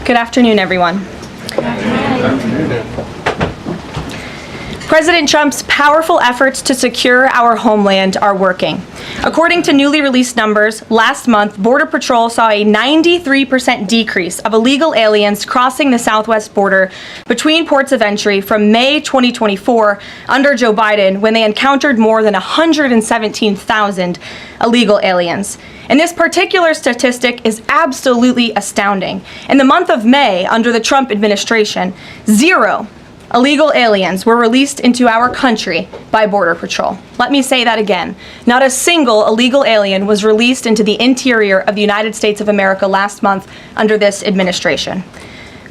Good afternoon, everyone. President Trump's powerful efforts to secure our homeland are working. According to newly released numbers, last month, Border Patrol saw a 93% decrease of illegal aliens crossing the southwest border between ports of entry from May 2024 under Joe Biden, when they encountered more than 117,000 illegal aliens. And this particular statistic is absolutely astounding. In the month of May, under the Trump administration, 0 illegal aliens were released into our country by Border Patrol. Let me say that again. Not a single illegal alien was released into the interior of the United States of America last month under this administration.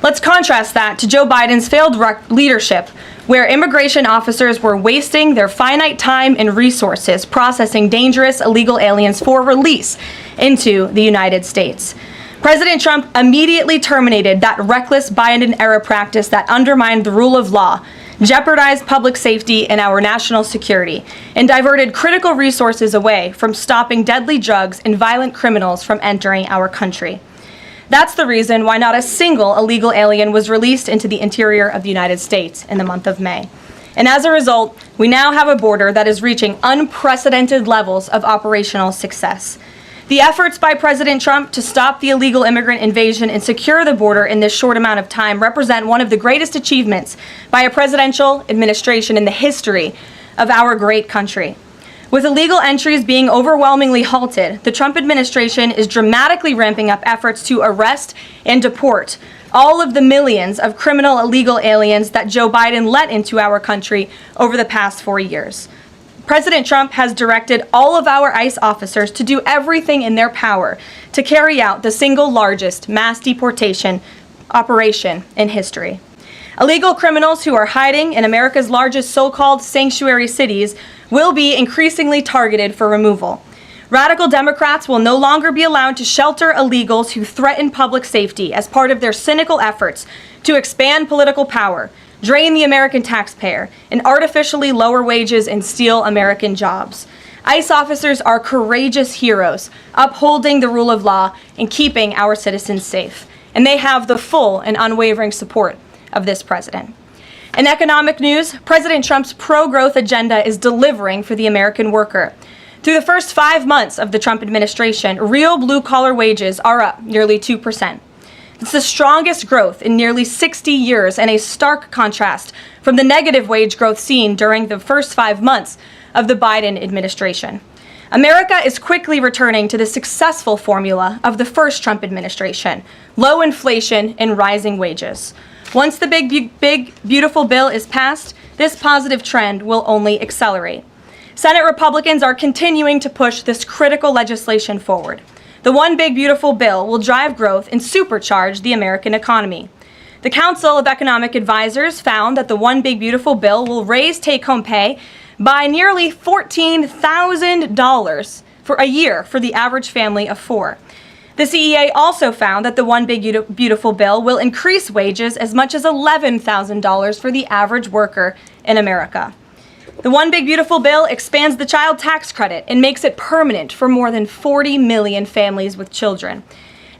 Let's contrast that to Joe Biden's failed leadership, where immigration officers were wasting their finite time and resources processing dangerous illegal aliens for release into the United States. President Trump immediately terminated that reckless Biden-era practice that undermined the rule of law, jeopardized public safety and our national security, and diverted critical resources away from stopping deadly drugs and violent criminals from entering our country. That's the reason why not a single illegal alien was released into the interior of the United States in the month of May. And as a result, we now have a border that is reaching unprecedented levels of operational success. The efforts by President Trump to stop the illegal immigrant invasion and secure the border in this short amount of time represent one of the greatest achievements by a presidential administration in the history of our great country. With illegal entries being overwhelmingly halted, the Trump administration is dramatically ramping up efforts to arrest and deport all of the millions of criminal illegal aliens that Joe Biden let into our country over the past 4 years. President Trump has directed all of our ICE officers to do everything in their power to carry out the single largest mass deportation operation in history. Illegal criminals who are hiding in America's largest so-called sanctuary cities will be increasingly targeted for removal. Radical Democrats will no longer be allowed to shelter illegals who threaten public safety as part of their cynical efforts to expand political power, drain the American taxpayer, and artificially lower wages and steal American jobs. ICE officers are courageous heroes, upholding the rule of law and keeping our citizens safe. And they have the full and unwavering support of this president. In economic news, President Trump's pro-growth agenda is delivering for the American worker. Through the first 5 months of the Trump administration, real blue-collar wages are up nearly 2%. It's the strongest growth in nearly 60 years, and a stark contrast from the negative wage growth seen during the first 5 months of the Biden administration. America is quickly returning to the successful formula of the first Trump administration: low inflation and rising wages. Once the big, beautiful bill is passed, this positive trend will only accelerate. Senate Republicans are continuing to push this critical legislation forward. The One Big Beautiful Bill will drive growth and supercharge the American economy. The Council of Economic Advisors found that the One Big Beautiful Bill will raise take-home pay by nearly $14,000 for a year for the average family of 4. The CEA also found that the One Big Beautiful Bill will increase wages as much as $11,000 for the average worker in America. The One Big Beautiful Bill expands the child tax credit and makes it permanent for more than 40 million families with children.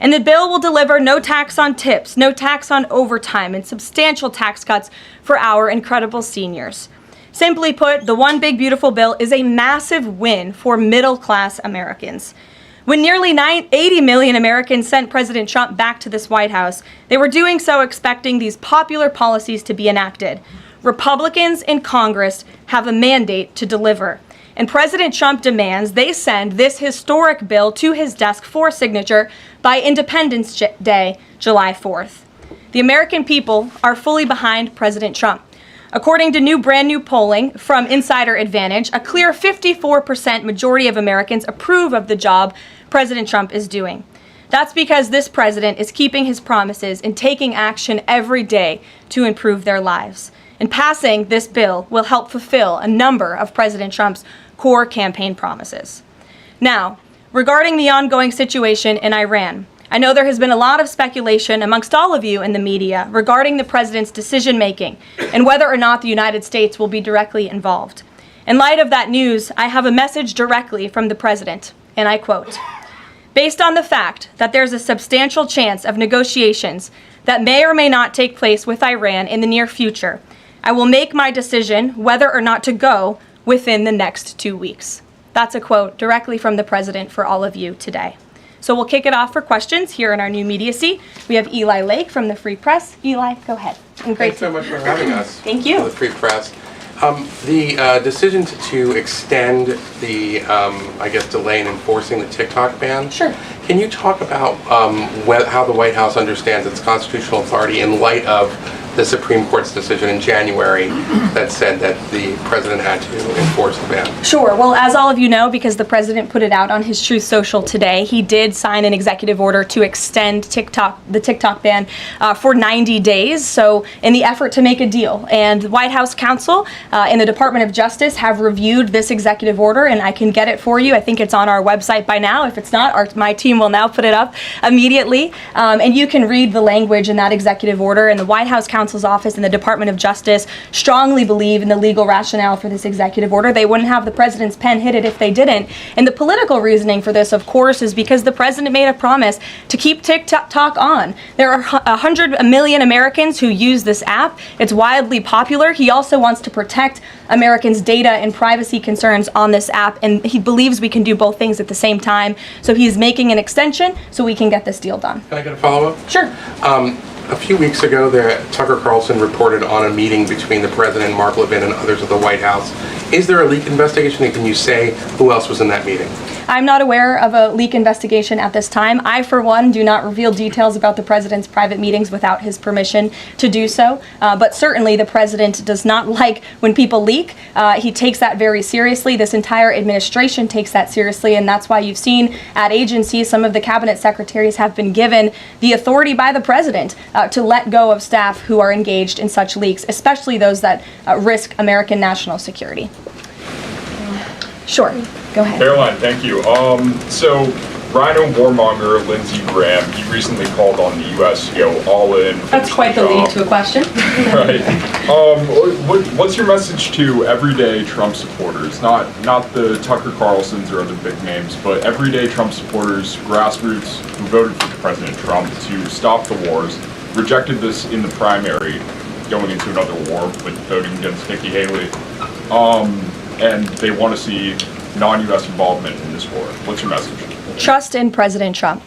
And the bill will deliver no tax on tips, no tax on overtime, and substantial tax cuts for our incredible seniors. Simply put, the One Big Beautiful Bill is a massive win for middle-class Americans. When nearly 80 million Americans sent President Trump back to this White House, they were doing so expecting these popular policies to be enacted. Republicans in Congress have a mandate to deliver, and President Trump demands they send this historic bill to his desk for signature by Independence Day, July 4th. The American people are fully behind President Trump. According to brand new polling from Insider Advantage, a clear 54% majority of Americans approve of the job President Trump is doing. That's because this president is keeping his promises and taking action every day to improve their lives. And passing this bill will help fulfill a number of President Trump's core campaign promises. Now, regarding the ongoing situation in Iran, I know there has been a lot of speculation amongst all of you in the media regarding the president's decision-making and whether or not the United States will be directly involved. In light of that news, I have a message directly from the president, and I quote, "Based on the fact that there's a substantial chance of negotiations that may or may not take place with Iran in the near future. I will make my decision whether or not to go within the next 2 weeks. That's a quote directly from the president for all of you today. So we'll kick it off for questions here in our new media seat. We have Eli Lake from the Free Press. Eli, go ahead. And Thanks so much for having us. Thank you. The Free Press. The decision to extend the, I guess, delay in enforcing the TikTok ban. Sure. Can you talk about how the White House understands its constitutional authority in light of the Supreme Court's decision in January that said that the president had to enforce the ban? Sure. Well, as all of you know, because the president put it out on his Truth Social today, he did sign an executive order to extend the TikTok ban for 90 days. So in the effort to make a deal. And the White House counsel and the Department of Justice have reviewed this executive order, and I can get it for you. I think it's on our website by now. If it's not, my team will now put it up immediately. And you can read the language in that executive order. And the White House counsel's office and the Department of Justice strongly believe in the legal rationale for this executive order. They wouldn't have the president's pen hit it if they didn't. And the political reasoning for this, of course, is because the president made a promise to keep TikTok on. There are 100 million Americans who use this app. It's wildly popular. He also wants to protect Americans' data and privacy concerns on this app, and he believes we can do both things at the same time. So he's making an extension so we can get this deal done. Can I get a follow-up? Sure. A few weeks ago, Tucker Carlson reported on a meeting between the president, Mark Levin, and others at the White House. Is there a leak investigation, and can you say who else was in that meeting? I'm not aware of a leak investigation at this time. I, for one, do not reveal details about the president's private meetings without his permission to do so. But certainly the president does not like when people leak. He takes that very seriously. This entire administration takes that seriously, and that's why you've seen at agencies some of the cabinet secretaries have been given the authority by the president to let go of staff who are engaged in such leaks, especially those that risk American national security. Sure, go ahead. Caroline, thank you. So Rhino warmonger Lindsey Graham, he recently called on the U.S. to go all in. That's quite the lead to a question. Right. What's your message to everyday Trump supporters? Not the Tucker Carlsons or other big names, but everyday Trump supporters, grassroots who voted for President Trump to stop the wars, rejected this in the primary, going into another war with voting against Nikki Haley. And they want to see non-U.S. involvement in this war. What's your message? Trust in President Trump.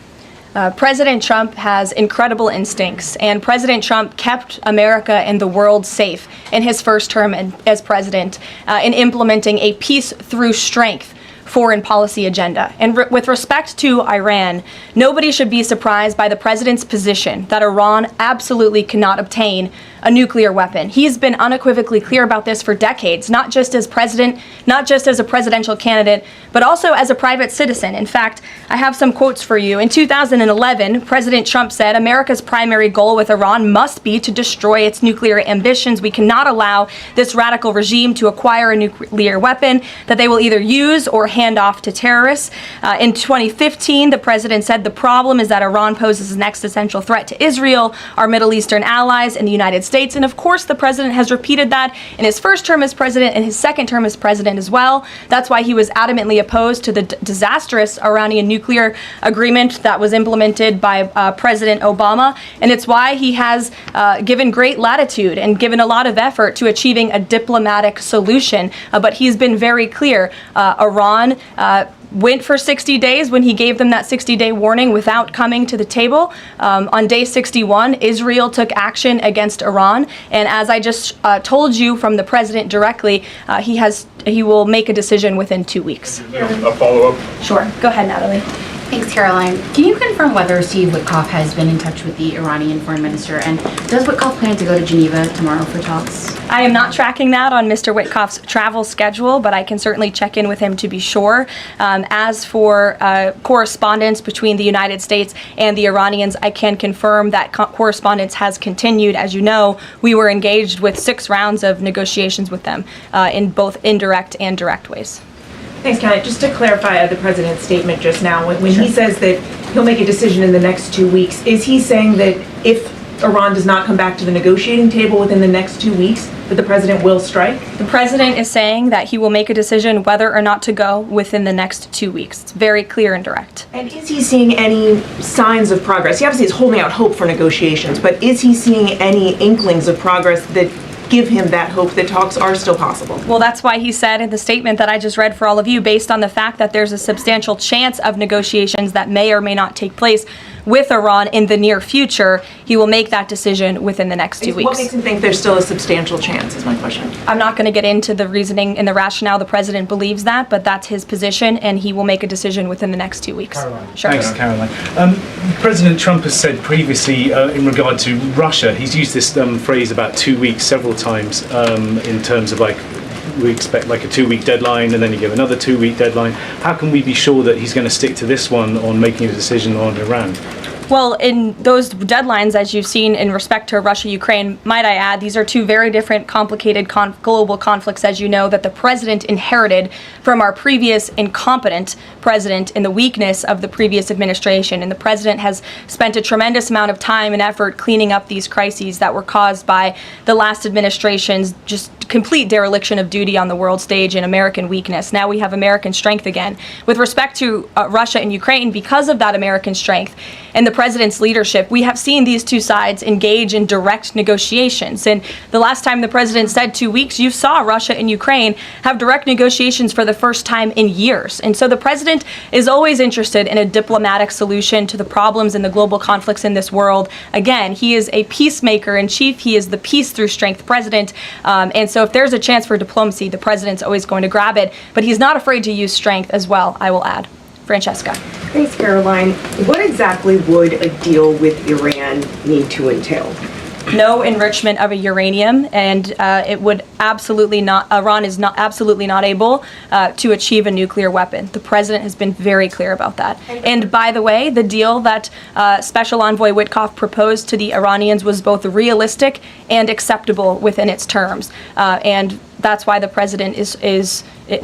President Trump has incredible instincts, and President Trump kept America and the world safe in his first term as president in implementing a peace through strength foreign policy agenda. And with respect to Iran, nobody should be surprised by the president's position that Iran absolutely cannot obtain a nuclear weapon. He's been unequivocally clear about this for decades, not just as president, not just as a presidential candidate, but also as a private citizen. In fact, I have some quotes for you. In 2011, President Trump said, America's primary goal with Iran must be to destroy its nuclear ambitions. We cannot allow this radical regime to acquire a nuclear weapon that they will either use or hand off to terrorists. In 2015, the president said the problem is that Iran poses an existential threat to Israel, our Middle Eastern allies, and the United States. And of course, the president has repeated that in his first term as president and his second term as president as well. That's why he was adamantly opposed to the disastrous Iranian nuclear agreement that was implemented by President Obama. And it's why he has given great latitude and given a lot of effort to achieving a diplomatic solution. But he's been very clear. Iran went for 60 days when he gave them that 60-day warning without coming to the table. On day 61, Israel took action against Iran. And as I just told you from the president directly, he will make a decision within 2 weeks. A follow-up? Sure. Go ahead, Natalie. Thanks, Caroline. Can you confirm whether Steve Witkoff has been in touch with the Iranian foreign minister? And does Witkoff plan to go to Geneva tomorrow for talks? I am not tracking that on Mr. Witkoff's travel schedule, but I can certainly check in with him to be sure. As for correspondence between the United States and the Iranians, I can confirm that correspondence has continued. As you know, we were engaged with 6 rounds of negotiations with them in both indirect and direct ways. Thanks, Kelly. Just to clarify the president's statement just now, when he says that he'll make a decision in the next 2 weeks, is he saying that if Iran does not come back to the negotiating table within the next 2 weeks, that the president will strike? The president is saying that he will make a decision whether or not to go within the next 2 weeks. It's very clear and direct. And is he seeing any signs of progress? He obviously is holding out hope for negotiations, but is he seeing any inklings of progress that give him that hope that talks are still possible? Well, that's why he said in the statement that I just read for all of you, based on the fact that there's a substantial chance of negotiations that may or may not take place with Iran in the near future, he will make that decision within the next 2 weeks. What makes him think there's still a substantial chance, is my question. I'm not going to get into the reasoning and the rationale the president believes that, but that's his position, and he will make a decision within the next 2 weeks. Caroline. Sure. Thanks, Caroline. President Trump has said previously in regard to Russia, he's used this phrase about 2 weeks several times in terms of like, we expect like a 2-week deadline and then you give another 2-week deadline. How can we be sure that he's going to stick to this one on making a decision on Iran? Well, in those deadlines, as you've seen in respect to Russia-Ukraine, might I add, these are two very different, complicated global conflicts, as you know, that the president inherited from our previous incompetent president in the weakness of the previous administration. And the president has spent a tremendous amount of time and effort cleaning up these crises that were caused by the last administration's just complete dereliction of duty on the world stage and American weakness. Now we have American strength again. With respect to Russia and Ukraine, because of that American strength and the president's leadership, we have seen these two sides engage in direct negotiations. And the last time the president said 2 weeks, you saw Russia and Ukraine have direct negotiations for the first time in years. And so the president is always interested in a diplomatic solution to the problems and the global conflicts in this world. Again, he is a peacemaker in chief. He is the peace through strength president. And so if there's a chance for diplomacy, the president's always going to grab it. But he's not afraid to use strength as well, I will add. Francesca. Thanks, Caroline. What exactly would a deal with Iran need to entail? No enrichment of a uranium, and it would absolutely not. Iran is not absolutely not able to achieve a nuclear weapon. The president has been very clear about that. And by the way, the deal that Special Envoy Witkoff proposed to the Iranians was both realistic and acceptable within its terms, and that's why the president is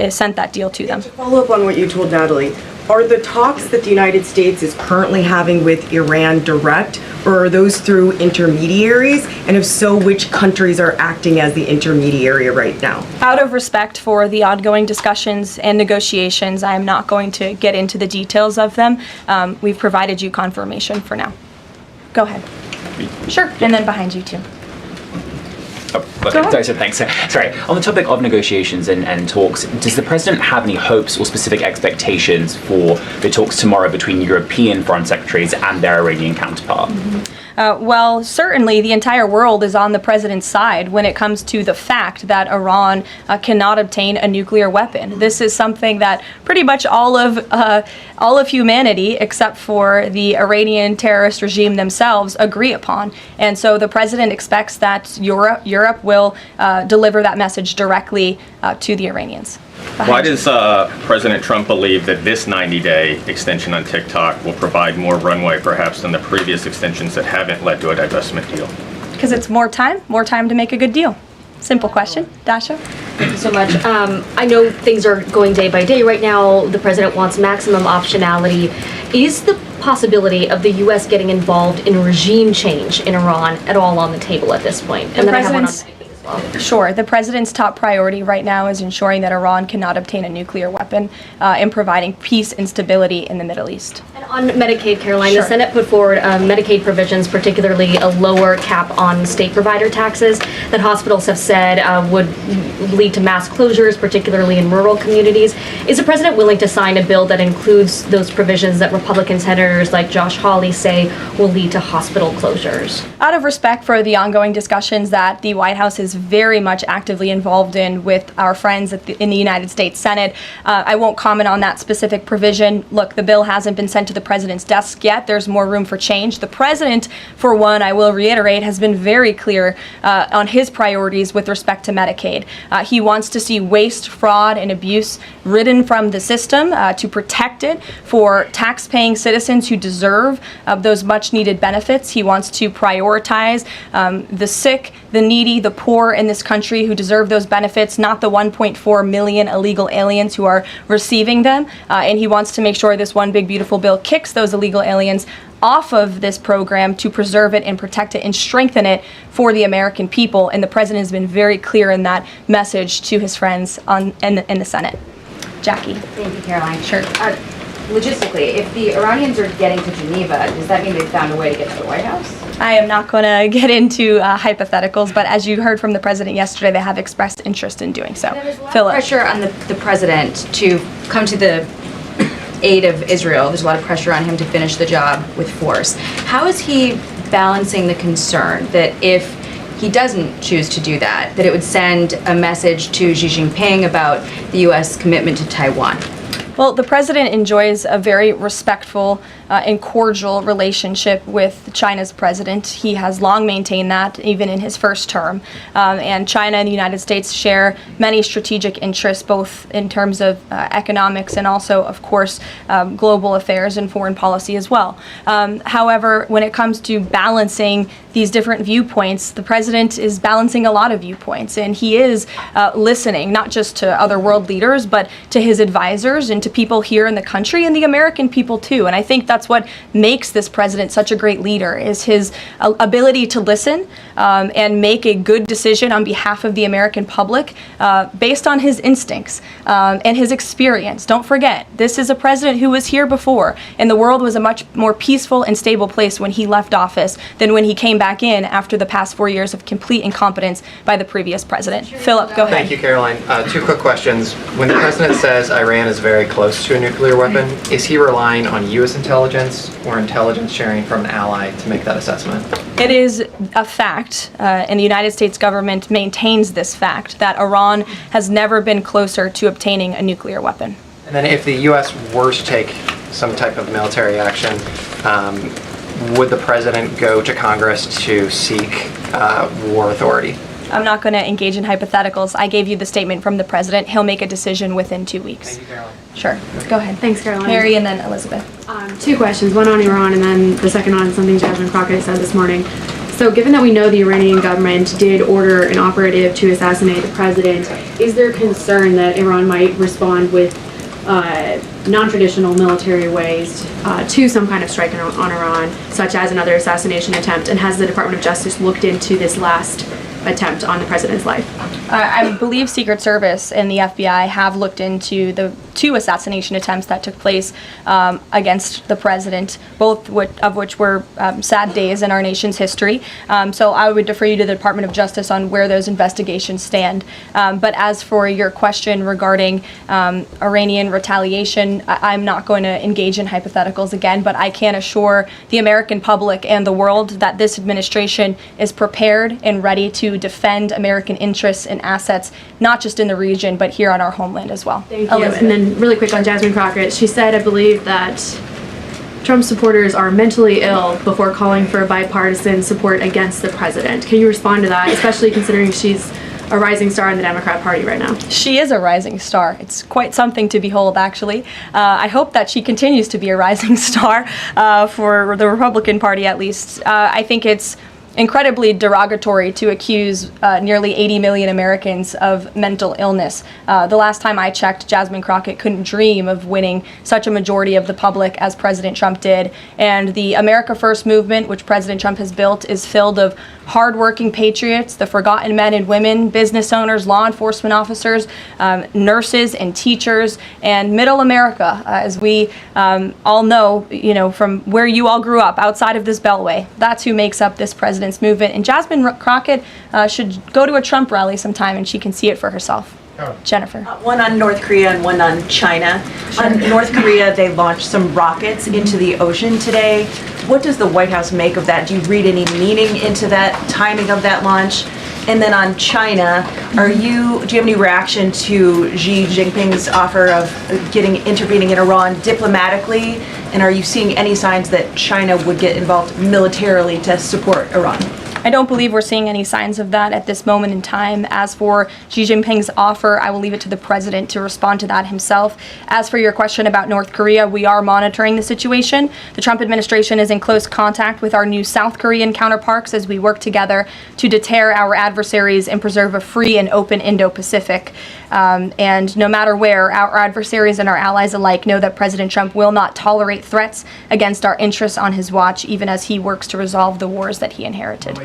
sent that deal to them. To follow up on what you told Natalie, are the talks that the United States is currently having with Iran direct, or are those through intermediaries? And if so, which countries are acting as the intermediary right now? Out of respect for the ongoing discussions and negotiations, I am not going to get into the details of them. We've provided you confirmation for now. Go ahead. Sure, and then behind you too. Sorry, thanks. Sorry. On the topic of negotiations and talks, does the president have any hopes or specific expectations for the talks tomorrow between European foreign secretaries and their Iranian counterpart? Well, certainly the entire world is on the president's side when it comes to the fact that Iran cannot obtain a nuclear weapon. This is something that pretty much all of humanity, except for the Iranian terrorist regime themselves, agree upon. And so the president expects that Europe will deliver that message directly to the Iranians. Why does President Trump believe that this 90-day extension on TikTok will provide more runway perhaps than the previous extensions that haven't led to a divestment deal? Because it's more time to make a good deal. Simple question. Dasha? Thank you so much. I know things are going day by day right now. The president wants maximum optionality. Is the possibility of the U.S. getting involved in regime change in Iran at all on the table at this point? And then I have one on as well. Sure. The president's top priority right now is ensuring that Iran cannot obtain a nuclear weapon and providing peace and stability in the Middle East. And on Medicaid, Caroline, Sure. the Senate put forward Medicaid provisions, particularly a lower cap on state provider taxes that hospitals have said would lead to mass closures, particularly in rural communities. Is the president willing to sign a bill that includes those provisions that Republican senators like Josh Hawley say will lead to hospital closures? Out of respect for the ongoing discussions that the White House is very much actively involved in with our friends in the United States Senate, I won't comment on that specific provision. Look, the bill hasn't been sent to the president's desk yet. There's more room for change. The president, for one, I will reiterate, has been very clear on his priorities with respect to Medicaid. He wants to see waste, fraud, and abuse ridden from the system to protect it for tax-paying citizens who deserve those much-needed benefits. He wants to prioritize the sick, the needy, the poor, more in this country who deserve those benefits, not the 1.4 million illegal aliens who are receiving them. And he wants to make sure this one big beautiful bill kicks those illegal aliens off of this program to preserve it and protect it and strengthen it for the American people. And the president has been very clear in that message to his friends in the Senate. Jackie. Thank you, Caroline. Sure. Logistically, if the Iranians are getting to Geneva, does that mean they've found a way to get to the White House? I am not going to get into hypotheticals, but as you heard from the president yesterday, they have expressed interest in doing so. There's a lot of Philip. pressure on the president to come to the aid of Israel. There's a lot of pressure on him to finish the job with force. How is he balancing the concern that if he doesn't choose to do that, that it would send a message to Xi Jinping about the U.S. commitment to Taiwan? Well, the president enjoys a very respectful and cordial relationship with China's president. He has long maintained that, even in his first term. And China and the United States share many strategic interests, both in terms of economics and also, of course, global affairs and foreign policy as well. However, when it comes to balancing these different viewpoints, the president is balancing a lot of viewpoints, and he is listening not just to other world leaders, but to his advisors and to people here in the country and the American people too. And I think that's what makes this president such a great leader, is his ability to listen and make a good decision on behalf of the American public based on his instincts and his experience. Don't forget, this is a president who was here before, and the world was a much more peaceful and stable place when he left office than when he came back in after the past 4 years of complete incompetence by the previous president. Philip, go ahead. Thank you, Caroline. Two quick questions. When the president says Iran is very close to a nuclear weapon, is he relying on U.S. intelligence or intelligence sharing from an ally to make that assessment? It is a fact, and the United States government maintains this fact, that Iran has never been closer to obtaining a nuclear weapon. And then if the U.S. were to take some type of military action, would the president go to Congress to seek war authority? I'm not going to engage in hypotheticals. I gave you the statement from the president. He'll make a decision within 2 weeks. Thank you, Caroline. Sure. Go ahead. Thanks, Caroline. Mary and then Elizabeth. Two questions, one on Iran and then the second on something Jasmine Crockett said this morning. So given that we know the Iranian government did order an operative to assassinate the president, is there concern that Iran might respond with non-traditional military ways to some kind of strike on Iran, such as another assassination attempt? And has the Department of Justice looked into this last attempt on the president's life? I believe Secret Service and the FBI have looked into the 2 assassination attempts that took place against the president, both of which were sad days in our nation's history. So I would defer you to the Department of Justice on where those investigations stand. But as for your question regarding Iranian retaliation, I'm not going to engage in hypotheticals again, but I can assure the American public and the world that this administration is prepared and ready to defend American interests and assets, not just in the region, but here on our homeland as well. Thank you. And then really quick on Jasmine Crockett, she said, I believe, that Trump supporters are mentally ill before calling for bipartisan support against the president. Can you respond to that, especially considering she's a rising star in the Democrat Party right now? She is a rising star. It's quite something to behold, actually. I hope that she continues to be a rising star for the Republican Party, at least. I think it's incredibly derogatory to accuse nearly 80 million Americans of mental illness. The last time I checked, Jasmine Crockett couldn't dream of winning such a majority of the public as President Trump did. And the America First movement, which President Trump has built, is filled of hardworking patriots, the forgotten men and women, business owners, law enforcement officers, nurses and teachers, and middle America, as we all know, from where you all grew up, outside of this beltway. That's who makes up this president's movement. And Jasmine Crockett should go to a Trump rally sometime and she can see it for herself. Jennifer. One on North Korea and one on China. On North Korea, they launched some rockets into the ocean today. What does the White House make of that? Do you read any meaning into that timing of that launch? And then on China, do you have any reaction to Xi Jinping's offer of intervening in Iran diplomatically? And are you seeing any signs that China would get involved militarily to support Iran? I don't believe we're seeing any signs of that at this moment in time. As for Xi Jinping's offer, I will leave it to the president to respond to that himself. As for your question about North Korea, we are monitoring the situation. The Trump administration is in close contact with our new South Korean counterparts as we work together to deter our adversaries and preserve a free and open Indo-Pacific. And no matter where, our adversaries and our allies alike know that President Trump will not tolerate threats against our interests on his watch, even as he works to resolve the wars that he inherited.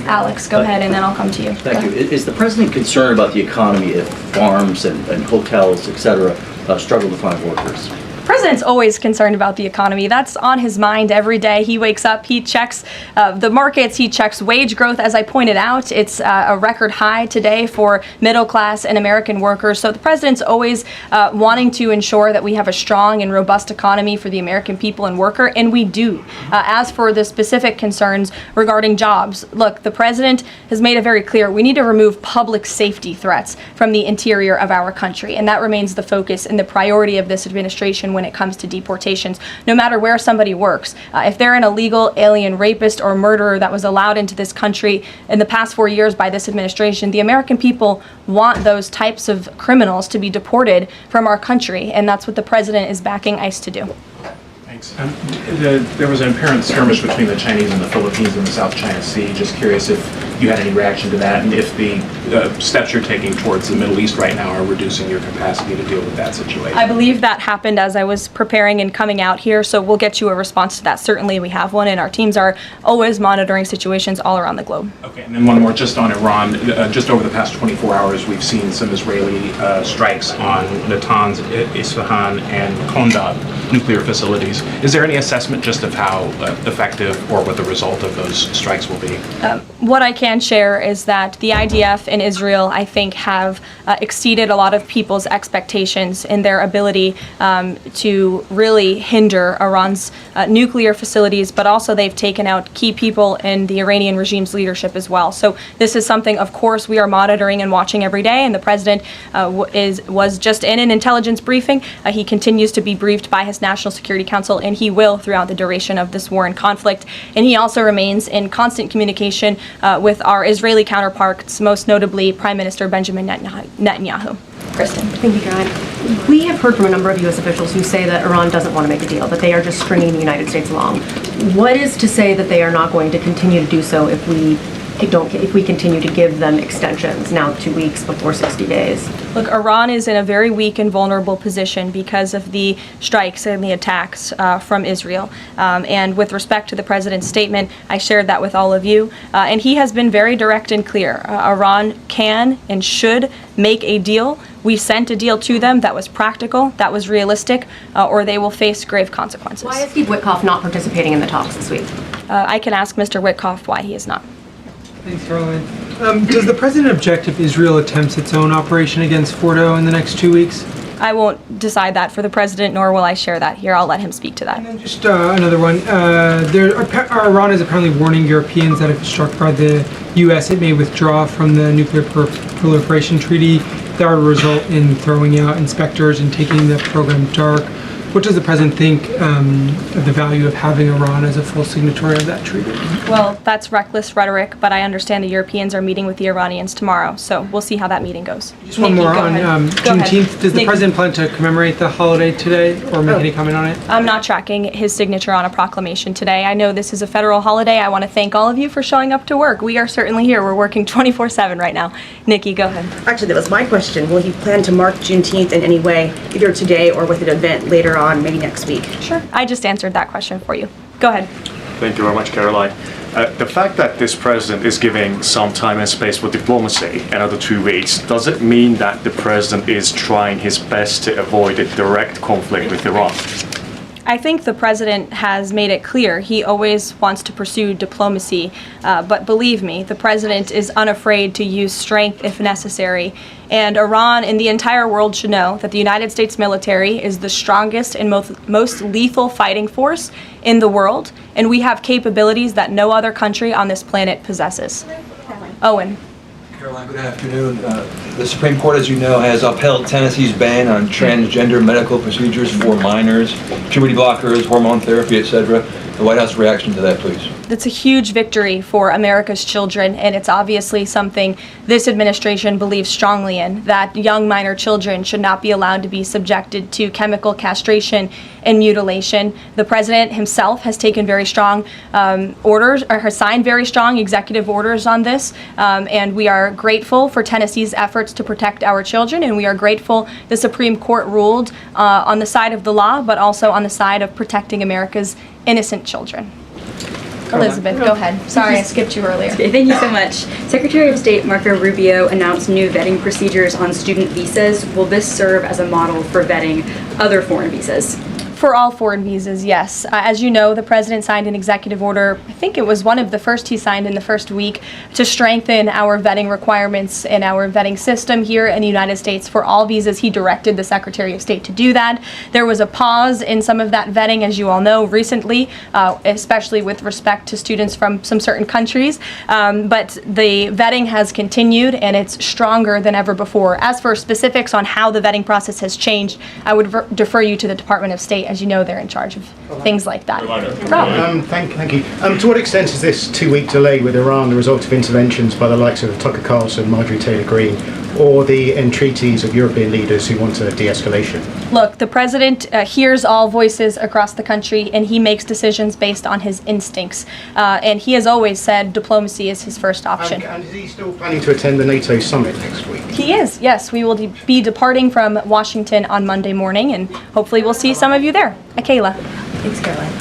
Alex, go ahead, and then I'll come to you. Thank you. Is the president concerned about the economy if farms and hotels, et cetera, struggle to find workers? The president's always concerned about the economy. That's on his mind every day. He wakes up, he checks the markets, he checks wage growth. As I pointed out, it's a record high today for middle class and American workers. So the president's always wanting to ensure that we have a strong and robust economy for the American people and worker, and we do. As for the specific concerns regarding jobs, look, the president has made it very clear we need to remove public safety threats from the interior of our country, and that remains the focus and the priority of this administration when it comes to deportations, no matter where somebody works. If they're an illegal alien rapist or murderer that was allowed into this country in the past 4 years by this administration, the American people want those types of criminals to be deported from our country, and that's what the president is backing ICE to do. Thanks. There was an apparent skirmish between the Chinese and the Philippines in the South China Sea. Just curious if you had any reaction to that, and if the steps you're taking towards the Middle East right now are reducing your capacity to deal with that situation. I believe that happened as I was preparing and coming out here, so we'll get you a response to that. Certainly we have one, and our teams are always monitoring situations all around the globe. Okay, and then one more just on Iran. Just over the past 24 hours, we've seen some Israeli strikes on Natanz, Isfahan, and Kondab nuclear facilities. Is there any assessment just of how effective or what the result of those strikes will be? What I can share is that the IDF and Israel, I think, have exceeded a lot of people's expectations in their ability to really hinder Iran's nuclear facilities, but also they've taken out key people in the Iranian regime's leadership as well. So this is something, of course, we are monitoring and watching every day, and the president was just in an intelligence briefing. He continues to be briefed by his National Security Council, and he will throughout the duration of this war and conflict. And he also remains in constant communication with our Israeli counterparts, most notably Prime Minister Benjamin Netanyahu. Kristen. Thank you, Caroline. We have heard from a number of U.S. officials who say that Iran doesn't want to make a deal, that they are just stringing the United States along. What is to say that they are not going to continue to do so if we continue to give them extensions, now 2 weeks before 60 days? Look, Iran is in a very weak and vulnerable position because of the strikes and the attacks from Israel. And with respect to the president's statement, I shared that with all of you. And he has been very direct and clear. Iran can and should make a deal. We sent a deal to them that was practical, that was realistic, or they will face grave consequences. Why is Steve Witkoff not participating in the talks this week? I can ask Mr. Witkoff why he is not. Thanks, Caroline. Does the president object if Israel attempts its own operation against Fordo in the next 2 weeks? I won't decide that for the president, nor will I share that here. I'll let him speak to that. And then just another one. Iran is apparently warning Europeans that if struck by the U.S., it may withdraw from the nuclear proliferation treaty. That would result in throwing out inspectors and taking the program dark. What does the president think of the value of having Iran as a full signatory of that treaty? Well, that's reckless rhetoric, but I understand the Europeans are meeting with the Iranians tomorrow, so we'll see how that meeting goes. Just one more on Juneteenth. Does the president plan to commemorate the holiday today or make any comment on it? I'm not tracking his signature on a proclamation today. I know this is a federal holiday. I want to thank all of you for showing up to work. We are certainly here. We're working 24/7 right now. Nikki, go ahead. Actually, that was my question. Will he plan to mark Juneteenth in any way, either today or with an event later on, maybe next week? Sure. I just answered that question for you. Go ahead. Thank you very much, Caroline. The fact that this president is giving some time and space for diplomacy, another 2 weeks, does it mean that the president is trying his best to avoid a direct conflict with Iran? I think the president has made it clear he always wants to pursue diplomacy, but believe me, the president is unafraid to use strength if necessary. And Iran and the entire world should know that the United States military is the strongest and most lethal fighting force in the world, and we have capabilities that no other country on this planet possesses. Owen. Caroline, good afternoon. The Supreme Court, as you know, has upheld Tennessee's ban on transgender medical procedures for minors, puberty blockers, hormone therapy, etc. The White House reaction to that, please. That's a huge victory for America's children, and it's obviously something this administration believes strongly in, that young minor children should not be allowed to be subjected to chemical castration and mutilation. The president himself has taken very strong orders, or has signed very strong executive orders on this, and we are grateful for Tennessee's efforts to protect our children, and we are grateful the Supreme Court ruled on the side of the law, but also on the side of protecting America's innocent children. Elizabeth, go ahead. Sorry, I skipped you earlier. Okay, thank you so much. Secretary of State Marco Rubio announced new vetting procedures on student visas. Will this serve as a model for vetting other foreign visas? For all foreign visas, yes. As you know, the president signed an executive order, I think it was one of the first he signed in the first week, to strengthen our vetting requirements and our vetting system here in the United States for all visas. He directed the Secretary of State to do that. There was a pause in some of that vetting, as you all know, recently, especially with respect to students from some certain countries. But the vetting has continued, and it's stronger than ever before. As for specifics on how the vetting process has changed, I would defer you to the Department of State. As you know, they're in charge of things like that. Thank you. To what extent is this 2-week delay with Iran the result of interventions by the likes of Tucker Carlson, Marjorie Taylor Greene, or the entreaties of European leaders who want a de-escalation? Look, the president hears all voices across the country, and he makes decisions based on his instincts. And he has always said diplomacy is his first option. And is he still planning to attend the NATO summit next week? He is, yes. We will be departing from Washington on Monday morning, and hopefully we'll see some of you there. Michaela. Thanks, Caroline.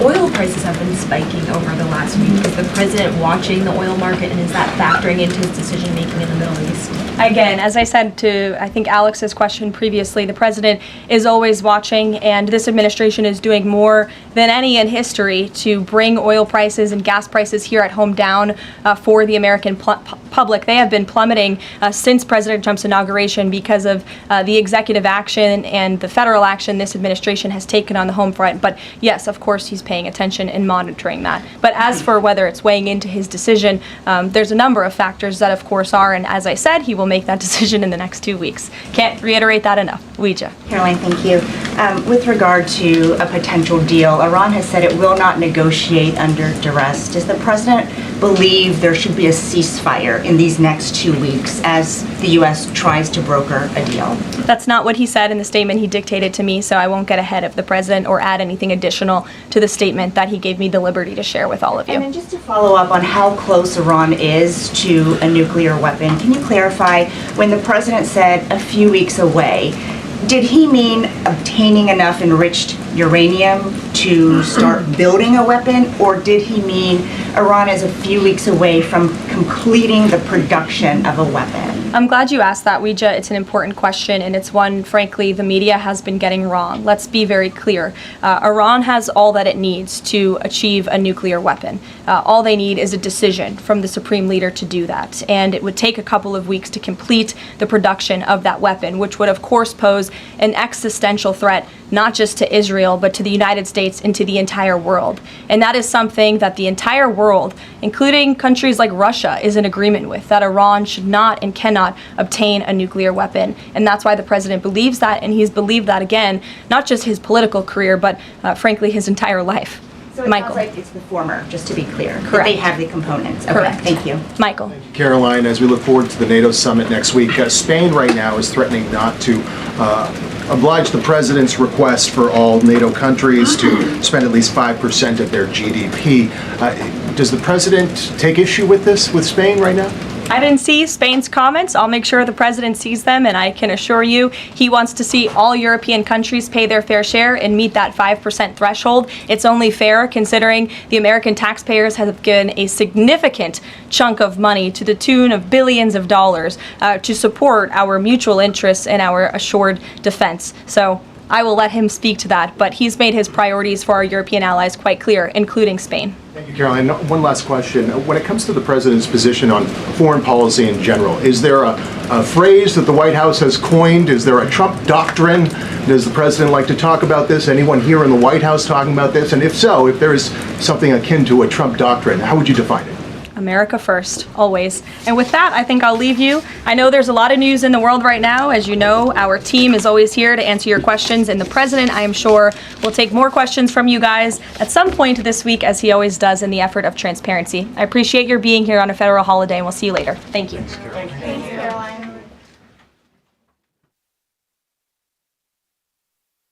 Oil prices have been spiking over the last week. Is the president watching the oil market, and is that factoring into his decision-making in the Middle East? Again, as I said to, I think, Alex's question previously, the president is always watching, and this administration is doing more than any in history to bring oil prices and gas prices here at home down for the American public. They have been plummeting since President Trump's inauguration because of the executive action and the federal action this administration has taken on the home front. But yes, of course, he's paying attention and monitoring that. But as for whether it's weighing into his decision, there's a number of factors that, of course, are, and as I said, he will make that decision in the next 2 weeks. Can't reiterate that enough. Ouija. Caroline, thank you. With regard to a potential deal, Iran has said it will not negotiate under duress. Does the president believe there should be a ceasefire in these next 2 weeks as the U.S. tries to broker a deal? That's not what he said in the statement he dictated to me, so I won't get ahead of the president or add anything additional to the statement that he gave me the liberty to share with all of you. And then just to follow up on how close Iran is to a nuclear weapon, can you clarify when the president said a few weeks away, did he mean obtaining enough enriched uranium to start building a weapon, or did he mean Iran is a few weeks away from completing the production of a weapon? I'm glad you asked that, Ouija. It's an important question, and it's one, frankly, the media has been getting wrong. Let's be very clear. Iran has all that it needs to achieve a nuclear weapon. All they need is a decision from the supreme leader to do that, and it would take a couple of weeks to complete the production of that weapon, which would, of course, pose an existential threat not just to Israel, but to the United States and to the entire world. And that is something that the entire world, including countries like Russia, is in agreement with, that Iran should not and cannot obtain a nuclear weapon. And that's why the president believes that, and he's believed that, again, not just his political career, but frankly, his entire life. So it Michael. sounds like it's the former, just to be clear. That Correct. they have the components. Okay, Correct. thank you. Michael. Caroline, as we look forward to the NATO summit next week, Spain right now is threatening not to oblige the president's request for all NATO countries to spend at least 5% of their GDP. Does the president take issue with this, with Spain right now? I didn't see Spain's comments. I'll make sure the president sees them, and I can assure you he wants to see all European countries pay their fair share and meet that 5% threshold. It's only fair considering the American taxpayers have given a significant chunk of money to the tune of billions of dollars to support our mutual interests and our assured defense. So I will let him speak to that, but he's made his priorities for our European allies quite clear, including Spain. Thank you, Caroline. One last question. When it comes to the president's position on foreign policy in general, is there a phrase that the White House has coined? Is there a Trump doctrine? Does the president like to talk about this? Anyone here in the White House talking about this? And if so, if there is something akin to a Trump doctrine, how would you define it? America first, always. And with that, I think I'll leave you. I know there's a lot of news in the world right now. As you know, our team is always here to answer your questions, and the president, I am sure, will take more questions from you guys at some point this week, as he always does, in the effort of transparency. I appreciate your being here on a federal holiday, and we'll see you later. Thank you. Thanks, Caroline.